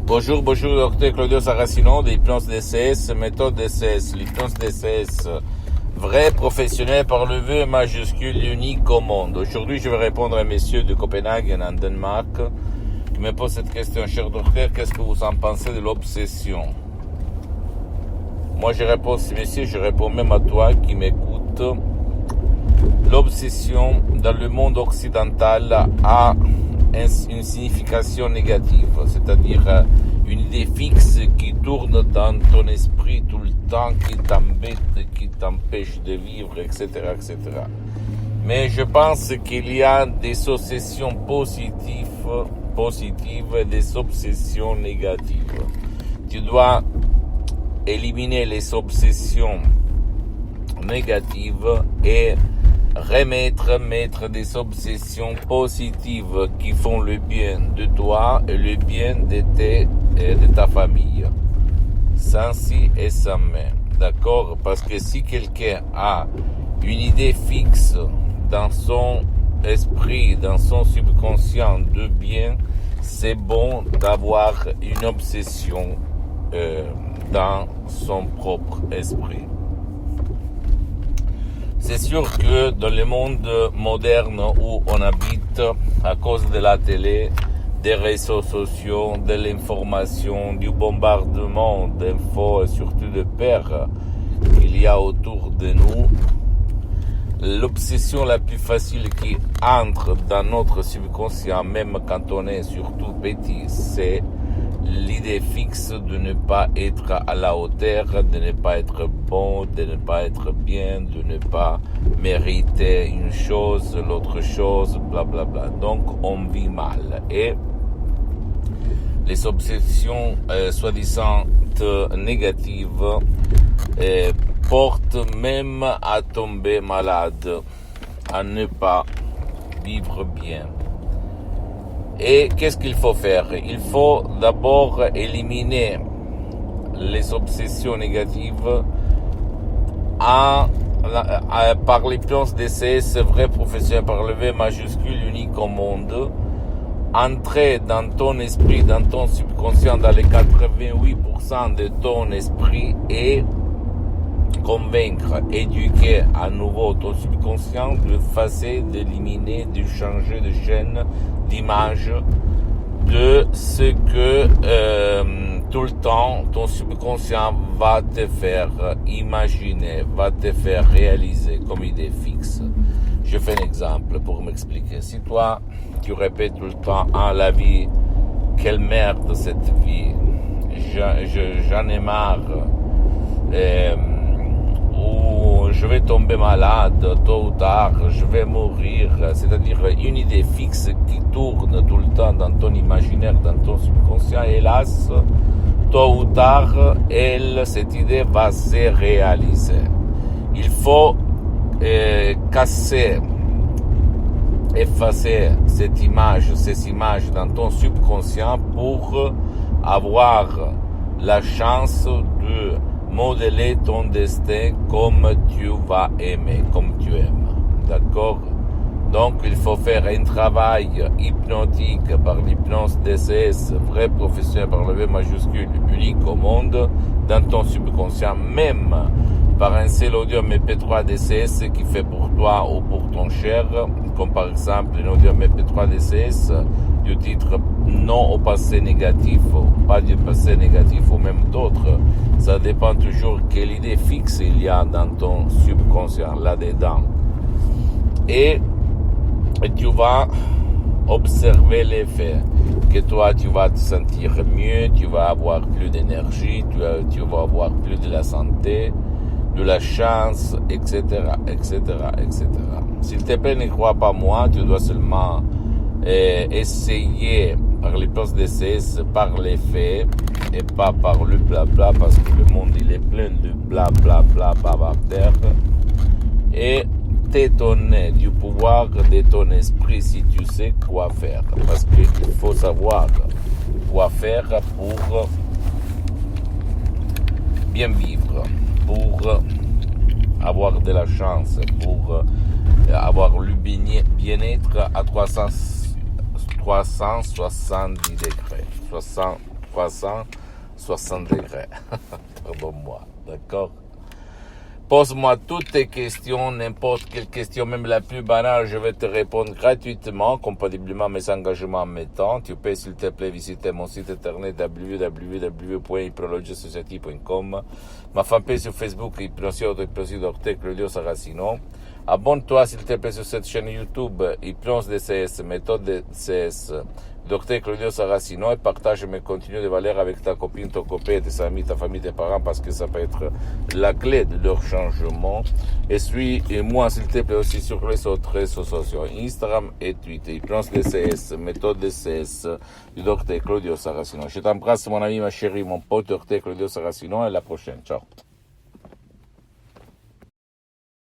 Bonjour, docteur Claudio Saracino de l'hypnose DCS, méthode DCS, l'hypnose DCS, vrai professionnel par le V majuscule unique au monde. Aujourd'hui, je vais répondre à un monsieur de Copenhague, en Danemark, qui me pose cette question. Cher docteur, qu'est-ce que vous en pensez de l'obsession? Moi, je réponds à ce monsieur, je réponds même à toi qui m'écoute. L'obsession dans le monde occidental a une signification négative, c'est-à-dire une idée fixe qui tourne dans ton esprit tout le temps, qui t'embête, qui t'empêche de vivre, etc., etc. Mais je pense qu'il y a des obsessions positives et des obsessions négatives. Tu dois éliminer les obsessions négatives et mettre des obsessions positives qui font le bien de toi et le bien de ta famille. Sans si et sans mais. D'accord? Parce que si quelqu'un a une idée fixe dans son esprit, dans son subconscient de bien, c'est bon d'avoir une obsession dans son propre esprit. C'est sûr que dans le monde moderne où on habite, à cause de la télé, des réseaux sociaux, de l'information, du bombardement d'infos et surtout de peur qu'il y a autour de nous, l'obsession la plus facile qui entre dans notre subconscient, même quand on est surtout petit, c'est l'idée fixe de ne pas être à la hauteur, de ne pas être bon, de ne pas être bien, de ne pas mériter une chose, l'autre chose, blablabla. Bla bla. Donc on vit mal. Et les obsessions soi-disant négatives portent même à tomber malade, à ne pas vivre bien. Et qu'est-ce qu'il faut faire? Il faut d'abord éliminer les obsessions négatives par l'hypnose DCS, vrai professionnel par le V majuscule unique au monde. Entrer dans ton esprit, dans ton subconscient, dans les 88% de ton esprit et convaincre, éduquer à nouveau ton subconscient, de effacer, d'éliminer, de changer de chaîne, d'image, de ce que tout le temps ton subconscient va te faire imaginer, va te faire réaliser comme idée fixe. Je fais un exemple pour m'expliquer. Si toi, tu répètes tout le temps, la vie, quelle merde cette vie, j'en ai marre, ou je vais tomber malade, tôt ou tard, je vais mourir, c'est-à-dire une idée fixe qui tourne tout le temps dans ton imaginaire, dans ton subconscient, hélas, tôt ou tard, cette idée va se réaliser. Il faut effacer ces images dans ton subconscient pour avoir la chance de modeler ton destin comme tu vas aimer, comme tu aimes. D'accord? Donc, il faut faire un travail hypnotique par l'hypnose DCS, vrai professionnel par le V majuscule, unique au monde, dans ton subconscient, même par un seul audio MP3 DCS qui fait pour toi ou pour ton cher, comme par exemple un audio MP3 DCS du titre non au passé négatif, ou pas du passé négatif, ou même d'autres. Ça dépend toujours quelle idée fixe il y a dans ton subconscient, là-dedans. Et tu vas observer l'effet, que toi tu vas te sentir mieux, tu vas avoir plus d'énergie, tu vas avoir plus de la santé, de la chance, etc., etc., etc. S'il te plaît, ne crois pas moi, tu dois seulement essayer par l'hypnose DCS, par les faits, et pas par le blabla, parce que le monde il est plein de blablabla, bavardaire, et t'étonner du pouvoir de ton esprit si tu sais quoi faire, parce qu'il faut savoir quoi faire pour bien vivre, pour avoir de la chance, pour avoir le bien-être à 370 degrés, 360 degrés. Pardonne-moi, d'accord? Pose-moi toutes tes questions, n'importe quelle question, même la plus banale, je vais te répondre gratuitement, compatiblement à mes engagements en mes temps. Tu peux, s'il te plaît, visiter mon site internet www.hypnologiasociety.com, ma fanpage sur Facebook, Hypnosie Docteur Claudio Saracino. Abonne-toi, s'il te plaît, sur cette chaîne YouTube, Hypnose DCS, méthode DCS, Docteur Claudio Saracino, et partage mes contenus de valeur avec ta copine, ton copain, tes amis, ta famille, tes parents, parce que ça peut être la clé de leur changement. Et suis-moi, s'il te plaît, aussi sur les autres réseaux sociaux, Instagram et Twitter, Hypnose DCS, méthode DCS, du Docteur Claudio Saracino. Je t'embrasse, mon ami, ma chérie, mon pote, Docteur Claudio Saracino, et à la prochaine. Ciao.